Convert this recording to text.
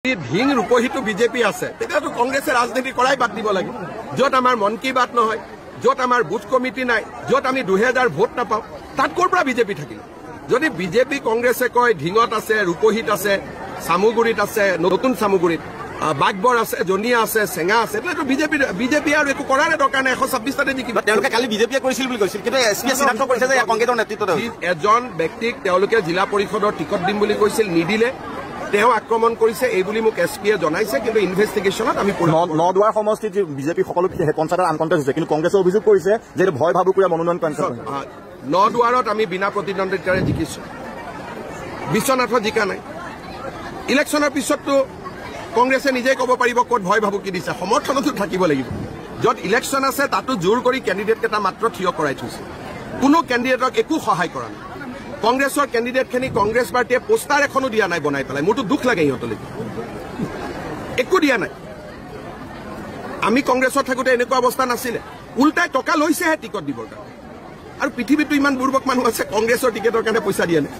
Dhing ৰূপহীটো BJP আছে তেতিয়াতো কংগ্ৰেছে ৰাজনীতি কৰাই বাদ দিব লাগে য'ত আমাৰ মন কি বাত নহয় য'ত আমাৰ বুথ কমিটি নাই য'ত আমি 2000 ভোট নাপাওঁ তাত ক'ৰ পৰা বিজেপি থাকিল যদি বিজেপি কংগ্ৰেছে কয় ধিঙত আছে ৰূপহীত আছে সামুগুৰিত আছে নতুন সামুগুৰিত বাগবৰ আছে জনিয়া আছে চেঙা আছে এটাতো বিজেপি আৰু একো কৰাৰ দৰকাৰ নাই 126 টাতে জিকিবা তেওঁলোকে কালি বিজেপিয়ে কৰিছিল বুলি কৈছিল কিন্তু এছপিয়ে সিদ্ধান্ত কৰিছে যে কংগ্ৰেছৰ নেতৃত্বত এজন ব্যক্তিক তেওঁলোকে জিলা পৰিষদৰ টিকট দিম বুলি কৈছিল নিদিলে তেওঁ আক্ৰমণ কৰিছে এই বুলি মোক এছপিয়ে জনাইছে কিন্তু ইনভেষ্টিগেশ্যনত আমি নদুৱাৰ সমষ্টিত বিজেপি সকলো পঞ্চায়তৰ আনকণ্টেষ্ট হৈছে কিন্তু কংগ্ৰেছে অভিযোগ কৰিছে যে ভয় ভাবুকুৰীয়া মনোনয়ন কেঞ্চেল নদুৱাৰত আমি বিনা প্ৰতিদ্বন্দ্বিতাৰে জিকিছো বিশ্বনাথত জিকা নাই ইলেকশ্যনৰ পিছততো কংগ্ৰেছে নিজেই ক'ব পাৰিব ক'ত ভয় ভাবুকি দিছে সমৰ্থনতো থাকিব লাগিব য'ত ইলেকশ্যন আছে তাতো জোৰ কৰি কেণ্ডিডেটকেইটা মাত্ৰ থিয় কৰাই থৈছে কোনো কেণ্ডিডেটক একো সহায় কৰা নাই কংগ্ৰেছৰ কেণ্ডিডেটখিনি কংগ্ৰেছ পাৰ্টীয়ে পোষ্টাৰ এখনো দিয়া নাই বনাই পেলাই মোৰতো দুখ লাগে ইহঁতলৈ একো দিয়া নাই আমি কংগ্ৰেছত থাকোঁতে এনেকুৱা অৱস্থা নাছিলে উল্টাই টকা লৈছেহে টিকট দিবৰ কাৰণে আৰু পৃথিৱীতো ইমান বুৰ্বক মানুহ আছে কংগ্ৰেছৰ টিকেটৰ কাৰণে পইচা দিয়া নাই